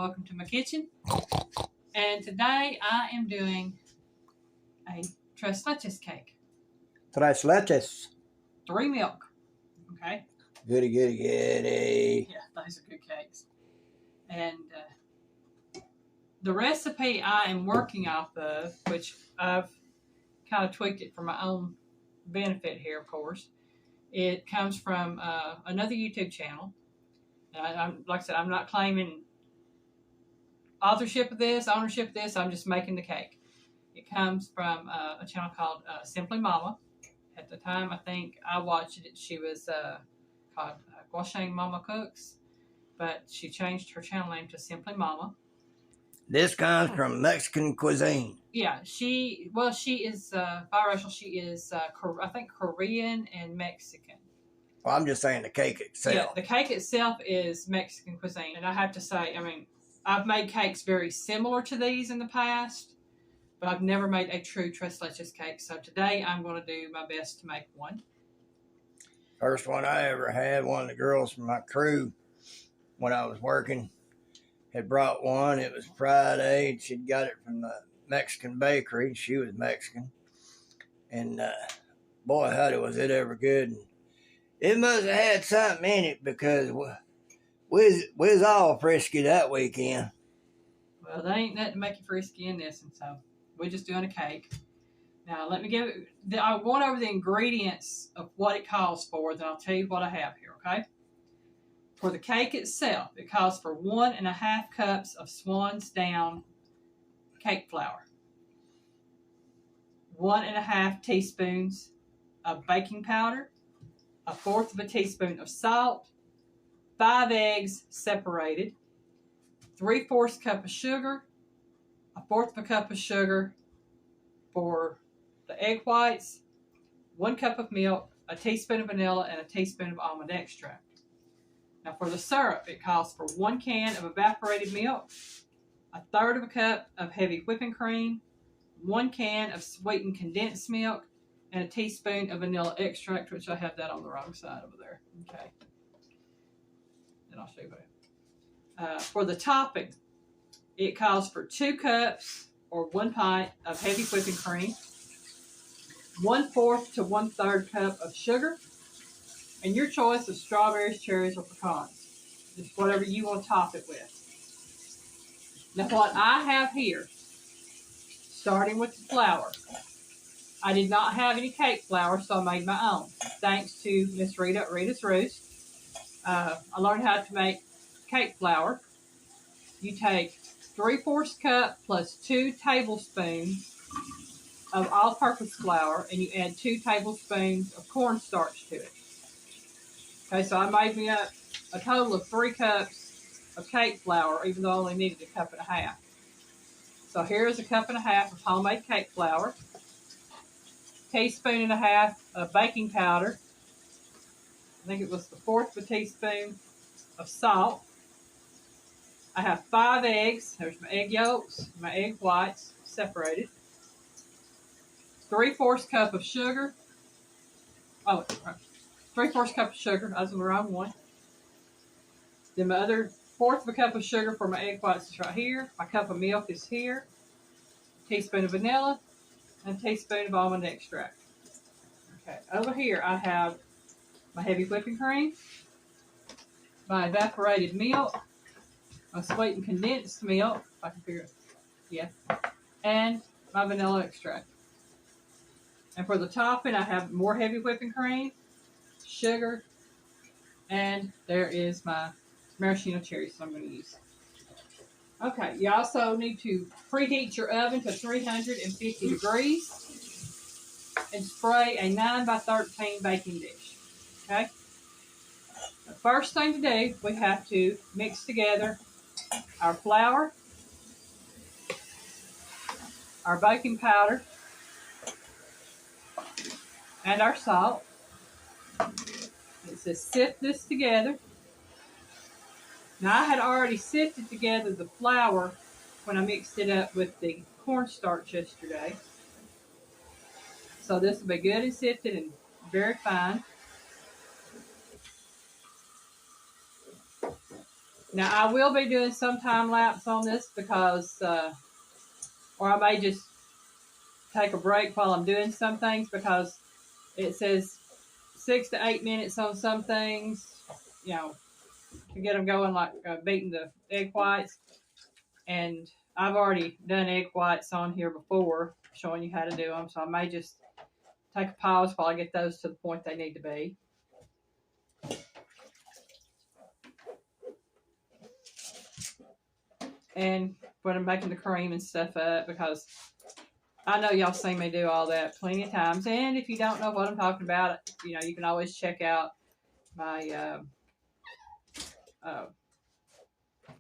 welcome to my kitchen. And today I am doing a tres leches cake. Tres leches. 3 milk. Okay? Goody, goody, goody. Yeah, those are good cakes. And the recipe I am working off of, which I've kind of tweaked it for my own benefit here, of course. It comes from another YouTube channel. And like I said, I'm not claiming ownership of this. I'm just making the cake. It comes from a channel called Simply Mama. At the time, I think I watched it, she was called Guashang Mama Cooks, but she changed her channel name to Simply Mama. This comes from Mexican cuisine. Yeah, she is biracial. She is, I think, Korean and Mexican. Well, I'm just saying the cake itself. Yeah, the cake itself is Mexican cuisine. And I have to say, I mean, I've made cakes very similar to these in the past, but I've never made a true tres leches cake. So today I'm going to do my best to make one. First one I ever had, one of the girls from my crew, when I was working, had brought one. It was Friday, and she'd got it from the Mexican bakery. She was Mexican. And boy, howdy, was it ever good. And it must have had something in it because we was all frisky that weekend. Well, there ain't nothing to make you frisky in this, and so we're just doing a cake. Now, let me I went over the ingredients of what it calls for, then I'll tell you what I have here, okay? For the cake itself, it calls for 1.5 cups of Swan's Down cake flour, 1.5 teaspoons of baking powder, 1/4 teaspoon of salt, 5 eggs separated, 3/4 cup of sugar, 1/4 cup of sugar for the egg whites, 1 cup of milk, a teaspoon of vanilla, and a teaspoon of almond extract. Now for the syrup, it calls for 1 can of evaporated milk, 1/3 cup of heavy whipping cream, 1 can of sweetened condensed milk, and a teaspoon of vanilla extract, which I have that on the wrong side over there. Okay. And I'll show you what. For the topping, it calls for 2 cups or 1 pint of heavy whipping cream, 1/4 to 1/3 cup of sugar, and your choice of strawberries, cherries, or pecans. Just whatever you want to top it with. Now what I have here, starting with the flour, I did not have any cake flour, so I made my own. Thanks to Miss Rita at Rita's Roost. I learned how to make cake flour. You take 3/4 cup plus 2 tablespoons of all-purpose flour, and you add 2 tablespoons of cornstarch to it. Okay, so I made me up a total of 3 cups of cake flour, even though I only needed 1.5 cups. So here's 1.5 cups of homemade cake flour, 1.5 teaspoons of baking powder. I think it was 1/4 teaspoon of salt. I have 5 eggs. There's my egg yolks, my egg whites separated. 3/4 cup of sugar. Oh, 3/4 cup of sugar. I was on the wrong one. Then my other 1/4 cup of sugar for my egg whites is right here. My cup of milk is here. A teaspoon of vanilla and a teaspoon of almond extract. Okay, over here I have my heavy whipping cream, my evaporated milk, my sweetened condensed milk, if I can figure it, yeah, and my vanilla extract. And for the topping, I have more heavy whipping cream, sugar, and there is my maraschino cherries I'm going to use. Okay, you also need to preheat your oven to 350 degrees and spray a 9x13 baking dish. Okay? The first thing to do, we have to mix together our flour, our baking powder, and our salt. It says sift this together. Now I had already sifted together the flour when I mixed it up with the cornstarch yesterday. So this will be good and sifted and very fine. Now, I will be doing some time lapse on this because, or I may just take a break while I'm doing some things because it says 6 to 8 minutes on some things, you know, to get them going, like beating the egg whites. And I've already done egg whites on here before, showing you how to do them. So I may just take a pause while I get those to the point they need to be. And when I'm making the cream and stuff up, because I know y'all seen me do all that plenty of times. And if you don't know what I'm talking about, you know, you can always check out my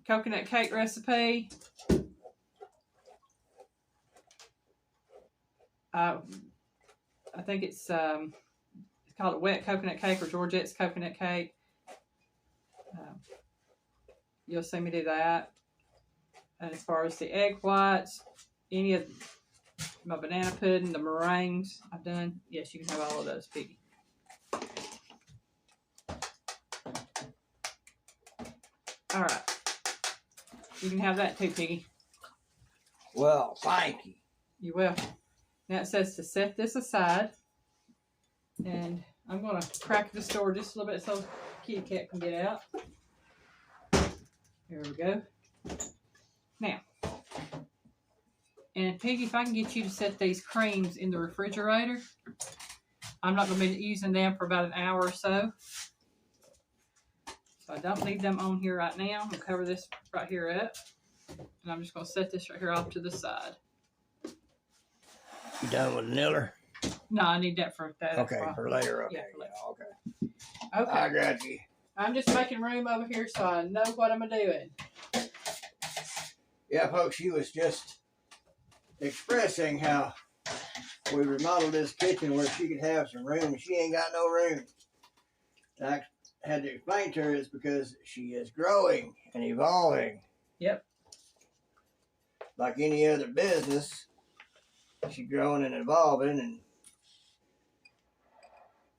coconut cake recipe. I think it's called a wet coconut cake or Georgette's coconut cake. You'll see me do that. And as far as the egg whites, any of my banana pudding, the meringues I've done, yes, you can have all of those, Piggy. All right. You can have that too, Piggy. Well, thank you. You will. Now it says to set this aside. And I'm going to crack this door just a little bit so kitty cat can get out. There we go. Now, and Piggy, if I can get you to set these creams in the refrigerator, I'm not going to be using them for about an hour or so. So I don't need them on here right now. I'm going to cover this right here up. And I'm just going to set this right here off to the side. You done with the niller? No, I need that for that. Okay, for later. Okay, yeah, for later. Okay. Okay. I got you. I'm just making room over here so I know what I'm doing. Yeah, folks, she was just expressing how we remodeled this kitchen where she could have some room, and she ain't got no room. And I had to explain to her it's because she is growing and evolving. Yep. Like any other business, she's growing and evolving, and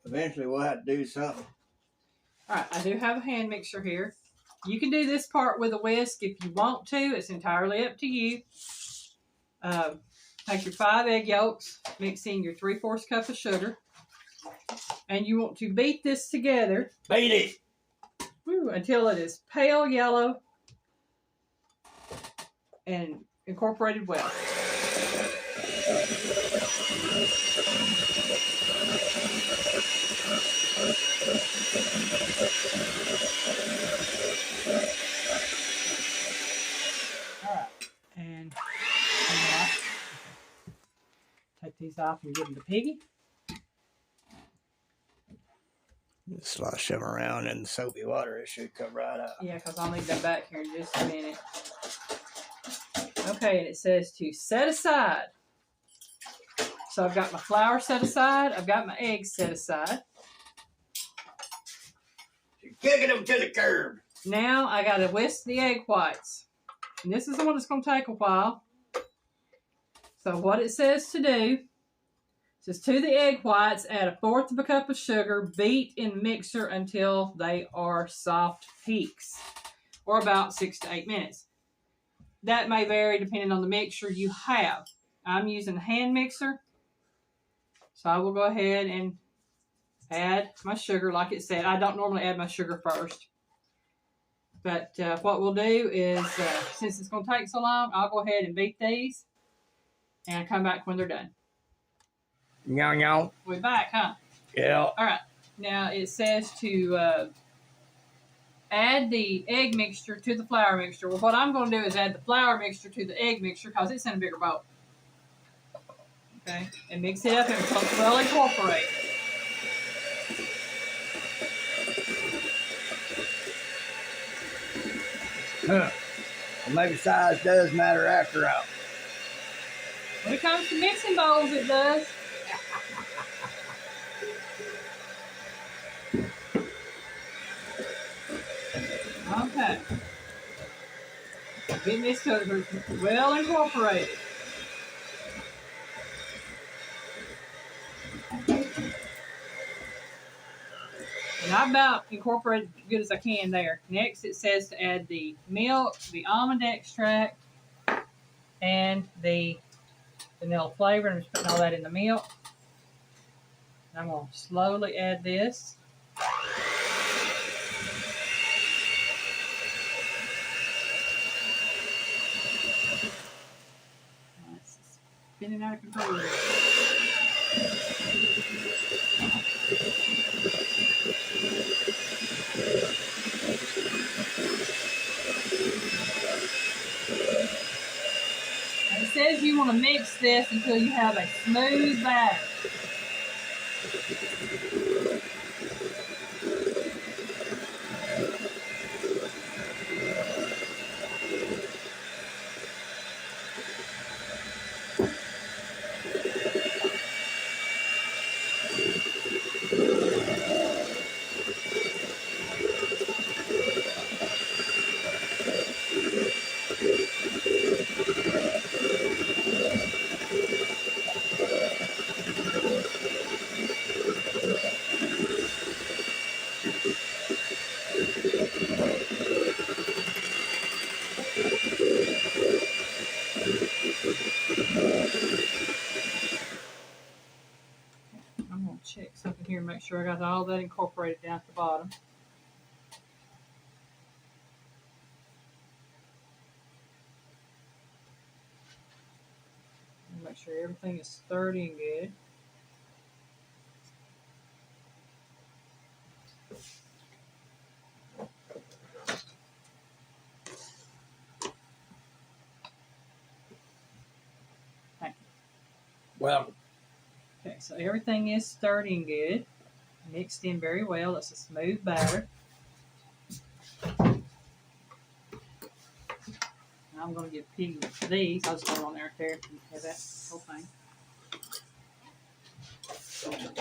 eventually we'll have to do something. All right, I do have a hand mixer here. You can do this part with a whisk if you want to. It's entirely up to you. Take your 5 egg yolks, mix in your 3/4 cup of sugar, and you want to beat this together. Beat it! Until it is pale yellow and incorporated well. Alright, and take these off and give them to Piggy. Slosh them around in the soapy water. It should come right out. Yeah, because I'll need them back here in just a minute. Okay, and it says to set aside. So I've got my flour set aside. I've got my eggs set aside. You're kicking them to the curb. Now I got to whisk the egg whites. And this is the one that's going to take a while. So what it says to do, it says to the egg whites, add 1/4 cup of sugar, beat in mixer until they are soft peaks, or about 6 to 8 minutes. That may vary depending on the mixture you have. I'm using a hand mixer, so I will go ahead and add my sugar like it said. I don't normally add my sugar first. But what we'll do is, since it's going to take so long, I'll go ahead and beat these and come back when they're done. Meow. We're back, huh? Yeah. All right. Now it says to add the egg mixture to the flour mixture. Well, what I'm going to do is add the flour mixture to the egg mixture because it's in a bigger bowl. Okay? And mix it up until it's well incorporated. Huh. Well, maybe size does matter after all. When it comes to mixing bowls, it does. Okay. Getting this to well incorporated. And I about incorporated as good as I can there. Next, it says to add the milk, the almond extract, and the vanilla flavor. I'm just putting all that in the milk. And I'm going to slowly add this. It's spinning out of control. It says you want to mix this until you have a smooth batter. I'm going to check something here and make sure I got all that incorporated down at the bottom. Make sure everything is sturdy and good. Thank you. Well, okay, so everything is sturdy and good. Mixed in very well. It's a smooth batter. I'm going to give Piggy these. I'll just put them on there and have that whole thing.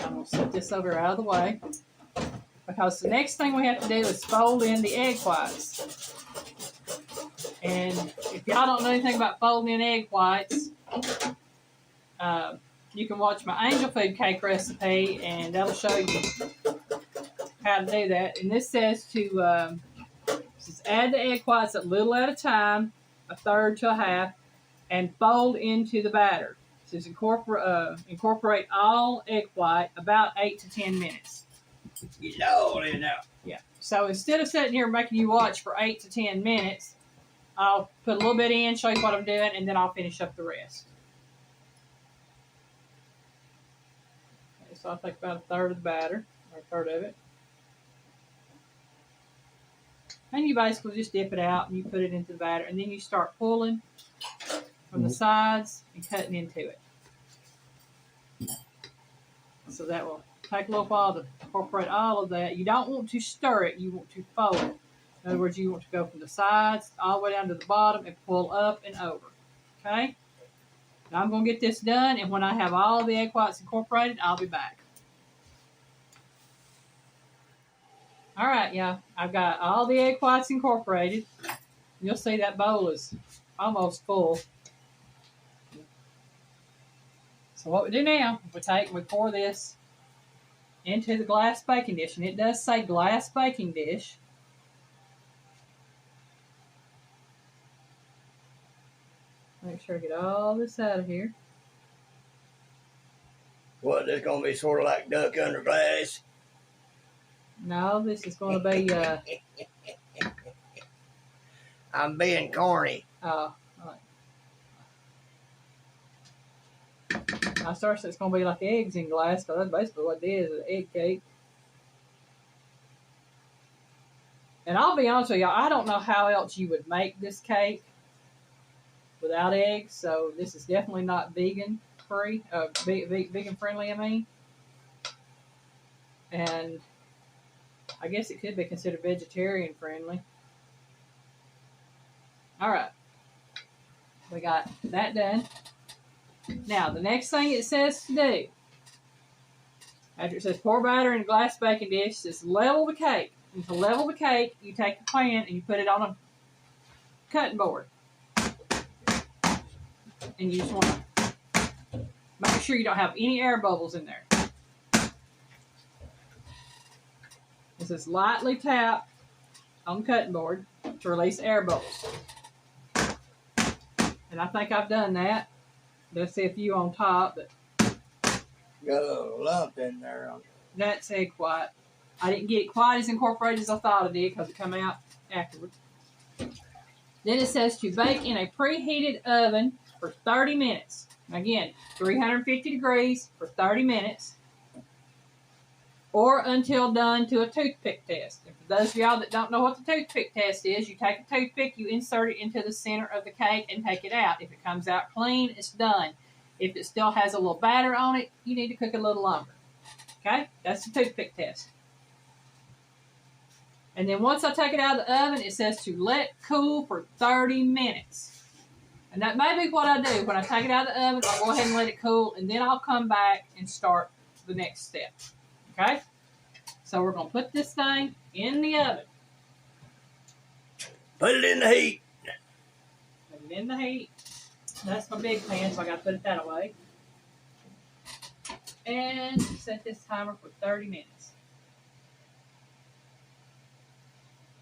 I'm going to set this over out of the way because the next thing we have to do is fold in the egg whites. And if y'all don't know anything about folding in egg whites, you can watch my angel food cake recipe and that'll show you how to do that. And this says to just add the egg whites a little at a time, a third to a half, and fold into the batter. So just incorporate all egg white about 8 to 10 minutes. you know it now. Yeah. So instead of sitting here making you watch for 8 to 10 minutes, I'll put a little bit in, show you what I'm doing, and then I'll finish up the rest. Okay, so I'll take about a third of the batter, or a third of it. And you basically just dip it out and you put it into the batter, and then you start pulling from the sides and cutting into it. So that will take a little while to incorporate all of that. You don't want to stir it, you want to fold it. In other words, you want to go from the sides all the way down to the bottom and pull up and over. Okay? Now I'm going to get this done, and when I have all the egg whites incorporated, I'll be back. All right, y'all. I've got all the egg whites incorporated. You'll see that bowl is almost full. So what we do now, we pour this into the glass baking dish, and it does say glass baking dish. Make sure I get all this out of here. What, this going to be sort of like duck under glass? No, this is going to be, I'm being corny. I started saying it's going to be like eggs in glass, because that's basically what it is, an egg cake. And I'll be honest with y'all, I don't know how else you would make this cake without eggs, so this is definitely not vegan friendly, I mean. And I guess it could be considered vegetarian friendly. All right. We got that done. Now, the next thing it says to do, after it says pour batter in a glass baking dish, it says level the cake. And to level the cake, you take the pan and you put it on a cutting board. And you just want to make sure you don't have any air bubbles in there. This is lightly tap on the cutting board to release air bubbles. And I think I've done that. There's a few on top, but got a little lump in there. That's egg white. I didn't get it quite as incorporated as I thought I did because it came out afterwards. Then it says to bake in a preheated oven for 30 minutes. Again, 350 degrees for 30 minutes. Or until done to a toothpick test. And for those of y'all that don't know what the toothpick test is, you take a toothpick, you insert it into the center of the cake and take it out. If it comes out clean, it's done. If it still has a little batter on it, you need to cook a little longer. Okay? That's the toothpick test. And then once I take it out of the oven, it says to let cool for 30 minutes. And that may be what I do. When I take it out of the oven, I'll go ahead and let it cool, and then I'll come back and start the next step. Okay? So we're going to put this thing in the oven. Put it in the heat. Put it in the heat. That's my big pan, so I got to put it that away. And set this timer for 30 minutes.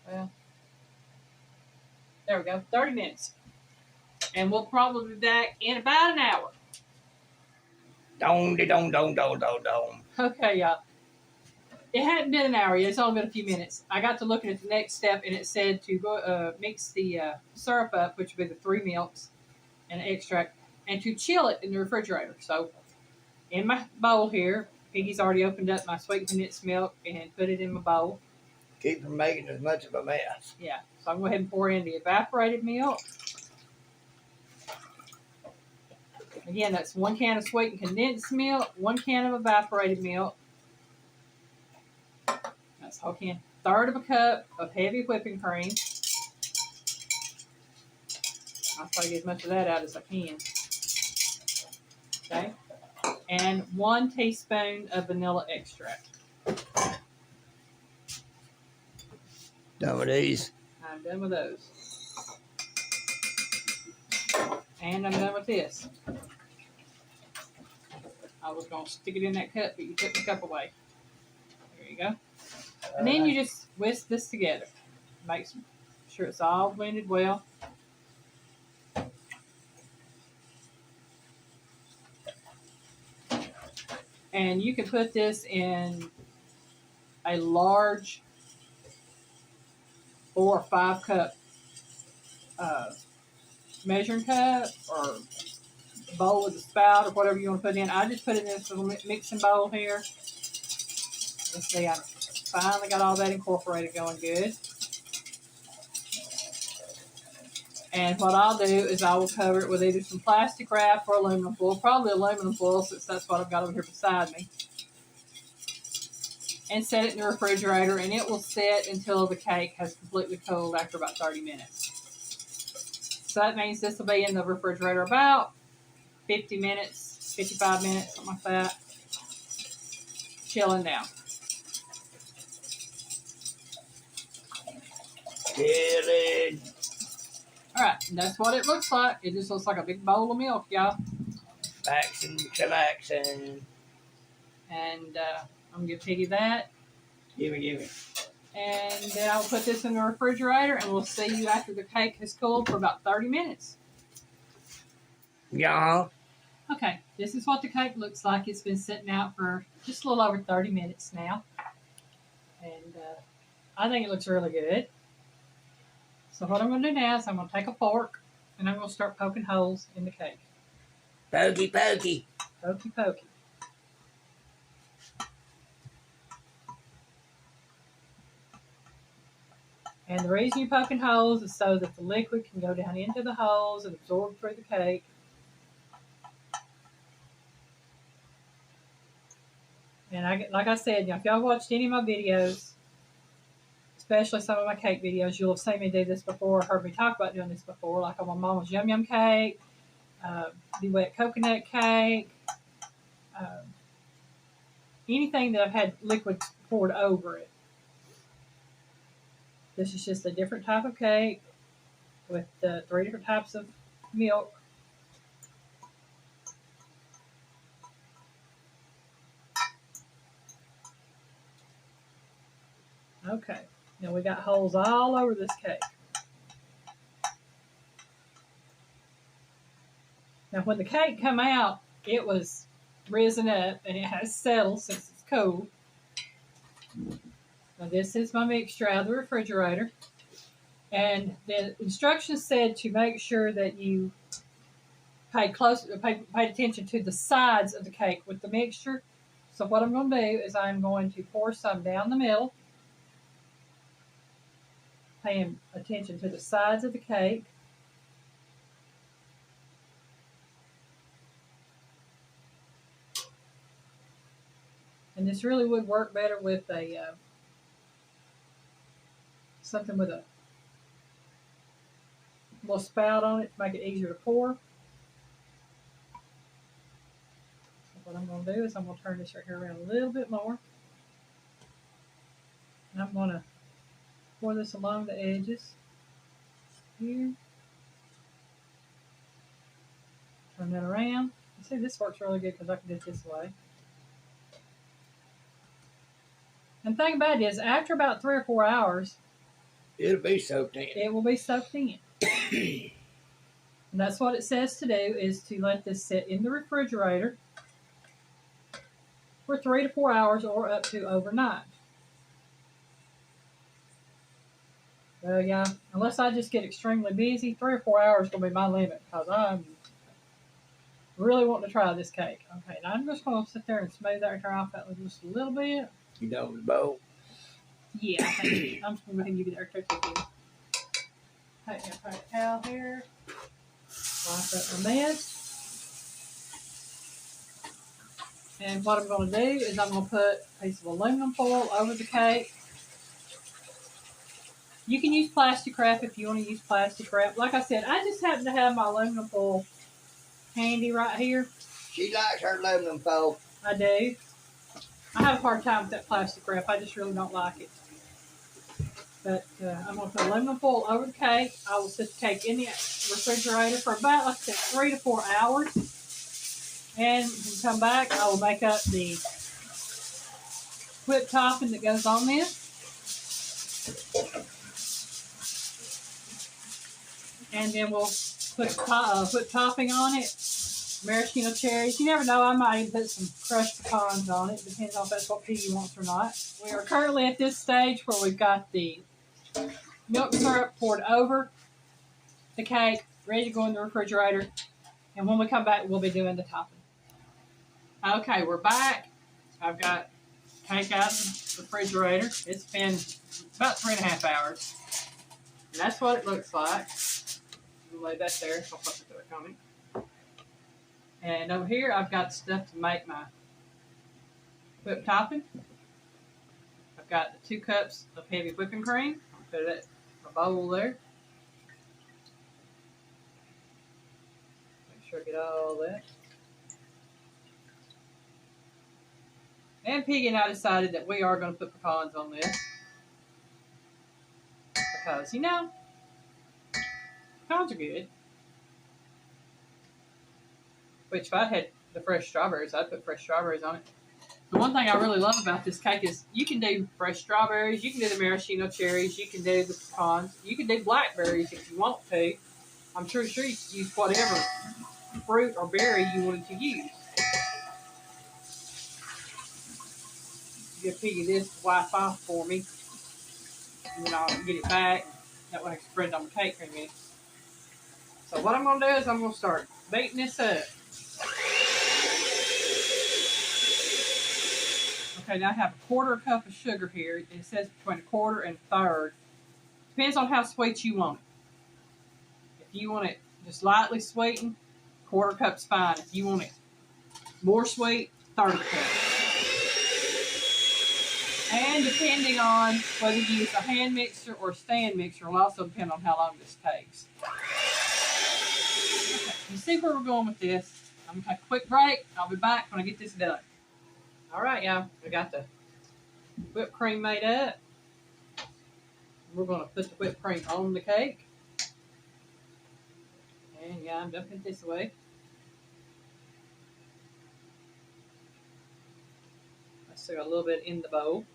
Well, there we go, 30 minutes. And we'll probably be back in about an hour. Dong. Okay, y'all. It hadn't been an hour yet. It's only been a few minutes. I got to looking at the next step, and it said to go mix the syrup up, which would be the 3 milks and extract, and to chill it in the refrigerator. So, in my bowl here, Piggy's already opened up my sweet condensed milk and put it in my bowl. Keep from making as much of a mess. Yeah. So I'm going to go ahead and pour in the evaporated milk. Again, that's 1 can of sweetened condensed milk, 1 can of evaporated milk. That's a whole can. 1/3 of a cup of heavy whipping cream. I'll try to get as much of that out as I can. Okay. And 1 teaspoon of vanilla extract. Done with these. I'm done with those. And I'm done with this. I was going to stick it in that cup, but you took the cup away. There you go. And then you just whisk this together. Make sure it's all blended well. And you can put this in a large 4 or 5 cup measuring cup or bowl with a spout or whatever you want to put in. I just put it in this little mixing bowl here. Let's see, I finally got all that incorporated going good. And what I'll do is I will cover it with either some plastic wrap or aluminum foil, probably aluminum foil since that's what I've got over here beside me. And set it in the refrigerator, and it will sit until the cake has completely cooled after about 30 minutes. So that means this will be in the refrigerator about 50 minutes, 55 minutes, something like that. Chilling down. Chilling. Alright, and that's what it looks like. It just looks like a big bowl of milk, y'all. Chillaxing. And I'm going to give Piggy that. Give me. And then I'll put this in the refrigerator, and we'll see you after the cake has cooled for about 30 minutes. Yeah. Okay, this is what the cake looks like. It's been sitting out for just a little over 30 minutes now. And I think it looks really good. So what I'm going to do now is I'm going to take a fork, and I'm going to start poking holes in the cake. Pokey. Pokey. And the reason you're poking holes is so that the liquid can go down into the holes and absorb through the cake. And like I said, if y'all watched any of my videos, especially some of my cake videos, you'll have seen me do this before, heard me talk about doing this before, like on my mama's Yum Yum cake, the wet coconut cake, anything that I've had liquid poured over it. This is just a different type of cake with 3 different types of milk. Okay, now we got holes all over this cake. Now when the cake come out, it was risen up and it has settled since it's cold. Now this is my mixture out of the refrigerator. And the instructions said to make sure that you paid attention to the sides of the cake with the mixture. So what I'm going to do is I'm going to pour some down the middle, paying attention to the sides of the cake. And this really would work better with a something with a little spout on it to make it easier to pour. So what I'm going to do is I'm going to turn this right here around a little bit more. And I'm going to pour this along the edges here. Turn that around. You see, this works really good because I can do it this way. And the thing about it is, after about 3 or 4 hours, it'll be soaked in. It will be soaked in. And that's what it says to do, is to let this sit in the refrigerator for 3 to 4 hours or up to overnight. Well, yeah, unless I just get extremely busy, 3 or 4 hours is going to be my limit because I'm really wanting to try this cake. Okay, now I'm just going to sit there and smooth that hair off that with just a little bit. You done with the bowl? Yeah, I think I'm just going to go ahead and give you the extra tip. Take a paper towel here. Wipe up my mess. And what I'm going to do is I'm going to put a piece of aluminum foil over the cake. You can use plastic wrap if you want to use plastic wrap. Like I said, I just happen to have my aluminum foil handy right here. She likes her aluminum foil. I do. I have a hard time with that plastic wrap. I just really don't like it. But I'm going to put aluminum foil over the cake. I will set the cake in the refrigerator for about, like I said, 3 to 4 hours. And when we come back, I will make up the whipped topping that goes on this. And then we'll put whipped topping on it. Maraschino cherries. You never know, I might even put some crushed pecans on it. Depends on if that's what Piggy wants or not. We are currently at this stage where we've got the milk syrup poured over the cake, ready to go in the refrigerator. And when we come back, we'll be doing the topping. Okay, we're back. I've got cake out of the refrigerator. It's been about 3.5 hours. And that's what it looks like. We'll lay that there. I'll put it to it coming. And over here, I've got stuff to make my whipped topping. I've got the 2 cups of heavy whipping cream. I'll put it in a bowl there. Make sure I get all that. And Piggy and I decided that we are going to put pecans on this. Because, you know, pecans are good. Which, if I had the fresh strawberries, I'd put fresh strawberries on it. The one thing I really love about this cake is you can do fresh strawberries, you can do the maraschino cherries, you can do the pecans, you can do blackberries if you want to. I'm sure you can use whatever fruit or berry you wanted to use. Give Piggy this to wipe off for me. And then I'll get it back. That way I can spread it on the cake for a minute. So what I'm going to do is I'm going to start beating this up. Okay, now I have a 1/4 cup of sugar here. It says between 1/4 and 1/3. Depends on how sweet you want it. If you want it just lightly sweetened, 1/4 cup's fine. If you want it more sweet, 1/3 cup. And depending on whether you use a hand mixer or stand mixer will also depend on how long this takes. Okay, you see where we're going with this. I'm going to take a quick break. I'll be back when I get this done. All right, y'all. I got the whipped cream made up. We're going to put the whipped cream on the cake. And yeah, I'm dumping it this way. I still got a little bit in the bowl.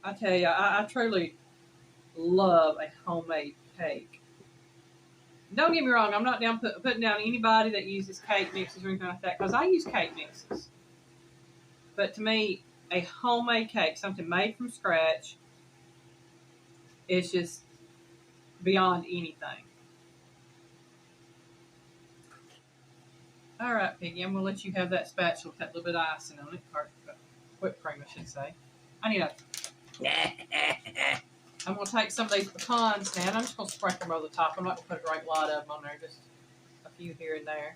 I tell you, I truly love a homemade cake. Don't get me wrong, I'm not down putting down anybody that uses cake mixes or anything like that, because I use cake mixes. But to me, a homemade cake, something made from scratch, is just beyond anything. All right, Piggy, I'm going to let you have that spatula with that little bit of icing on it, or whipped cream, I should say. I need a... I'm going to take some of these pecans now, and I'm just going to sprinkle them over the top. I'm not going to put a great lot of them on there, just a few here and there.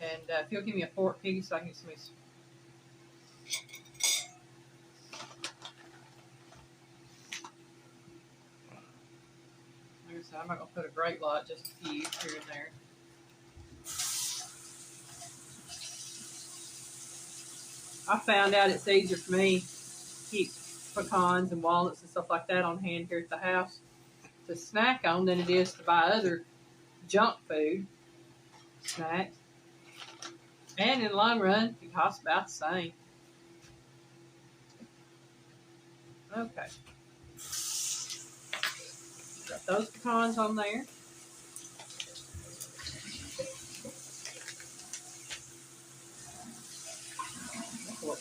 And if you'll give me a fork, Piggy, so I can get some of these. Like I said, I'm not going to put a great lot, just a few here and there. I found out it's easier for me to keep pecans and walnuts and stuff like that on hand here at the house to snack on than it is to buy other junk food snacks. And in the long run, it costs about the same. Okay. Got those pecans on there.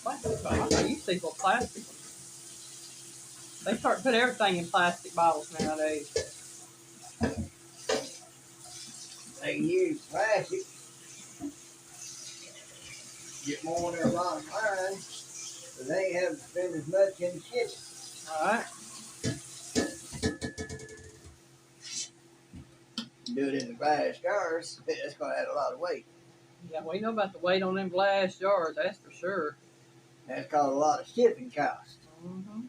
I used to use plastic. They start to put everything in plastic bottles nowadays. They use plastic. Get more on their bottom line, but they have to spend as much in shipping. Alright. Do it in the glass jars, that's going to add a lot of weight. Yeah, we know about the weight on them glass jars, that's for sure. That's called a lot of shipping costs. Mm-hmm.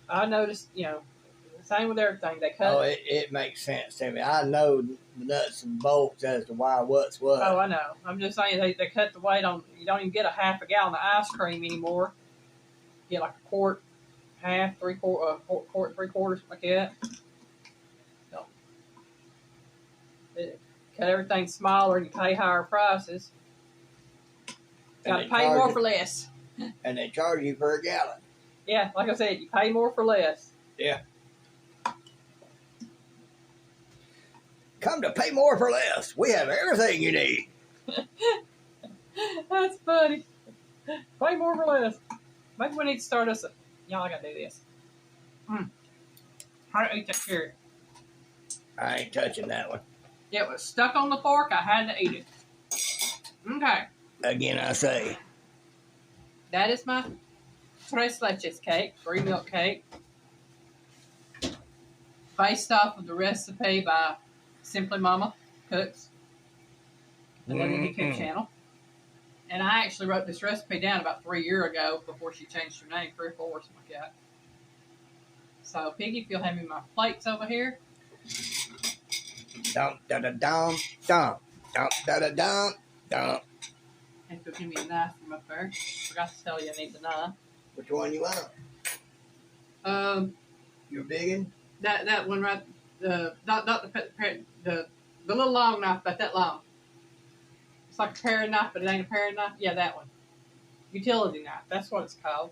I noticed, same with everything. They cut. Oh, it makes sense to me. I know the nuts and bolts as to why what's what. Oh, I know. I'm just saying they cut the weight on. You don't even get a half a gallon of ice cream anymore. You get like a quart, half, quart, 3/4, like that. No. They cut everything smaller and you pay higher prices. Got to pay more for less. And they charge you per gallon. Yeah, like I said, you pay more for less. Yeah. Come to pay more for less. We have everything you need. That's funny. Pay more for less. Maybe we need to start us. Y'all, I gotta do this. How to eat that carrot? I ain't touching that one. It was stuck on the fork. I had to eat it. Okay. Again, I say. That is my tres leches cake, 3 milk cake. Based off of the recipe by Simply Mama Cooks, the YouTube channel. And I actually wrote this recipe down about 3 years ago before she changed her name, 3 or 4, something like that. So, Piggy, if you'll hand me my plates over here. Dump, da da dump, dump, dump, da da dump, dump. And if you'll give me a knife from up there. Forgot to tell you I need the knife. Which one you want? Your big one? That one right, not the little long knife, about that long. It's like a paring knife, but it ain't a paring knife. Yeah, that one. Utility knife. That's what it's called.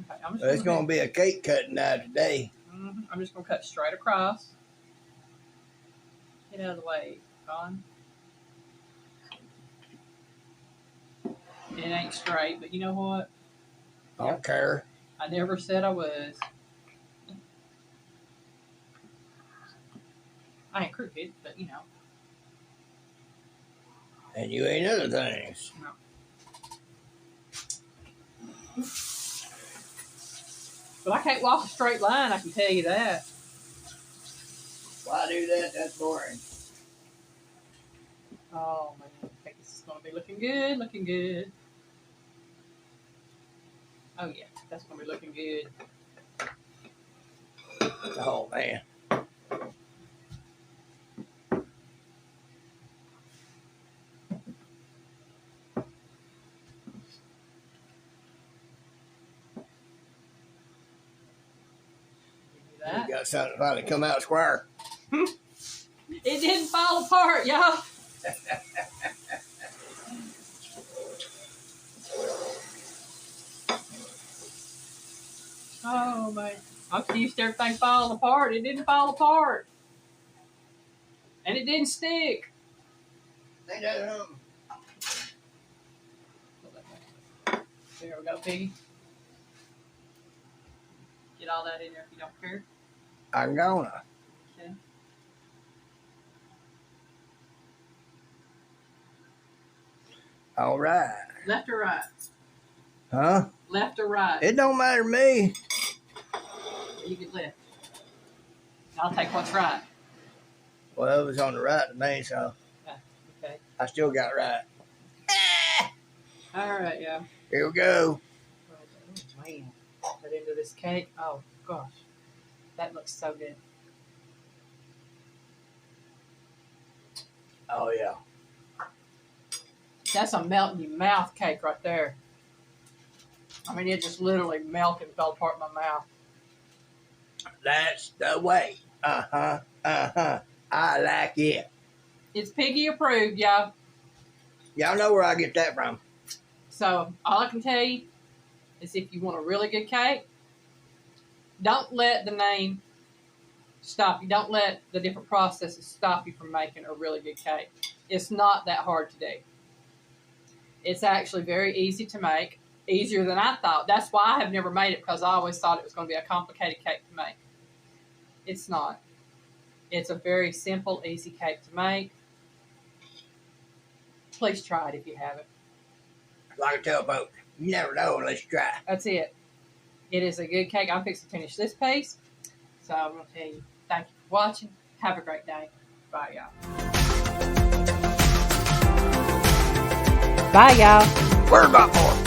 Okay, It's going to be a cake cutting knife today. I'm just going to cut straight across. Get out of the way, Con. It ain't straight, but you know what? I don't care. I never said I was. I ain't crooked, but you know. And you ain't other things. No. But I can't walk a straight line, I can tell you that. Why do that? That's boring. Oh, man. I think this is going to be looking good, looking good. Oh, yeah. That's going to be looking good. Oh, man. You got something finally come out square. It didn't fall apart, y'all. Oh, man. I'm used to everything falling apart. It didn't fall apart. And it didn't stick. Ain't that something? There we go, Piggy. Get all that in there if you don't care. I'm gonna. Okay. All right. Left or right? Huh? Left or right? It don't matter to me. You get left. I'll take what's right. Well, it was on the right to me, so Okay. I still got right. All right, yeah. Here we go. Oh, man. Put into this cake. Oh, gosh. That looks so good. Oh, yeah. That's a melt in your mouth cake right there. I mean, it just literally melted and fell apart in my mouth. That's the way. Uh-huh. Uh-huh. I like it. It's Piggy approved, y'all. Y'all know where I get that from. So, all I can tell you is if you want a really good cake, don't let the name stop you. Don't let the different processes stop you from making a really good cake. It's not that hard to do. It's actually very easy to make, easier than I thought. That's why I have never made it, because I always thought it was going to be a complicated cake to make. It's not. It's a very simple, easy cake to make. Please try it if you haven't. Like I tell folks, you never know unless you try. That's it. It is a good cake. I'm fixing to finish this piece. So I'm going to tell you, thank you for watching. Have a great day. Bye, y'all. Bye, y'all. Where's my boy?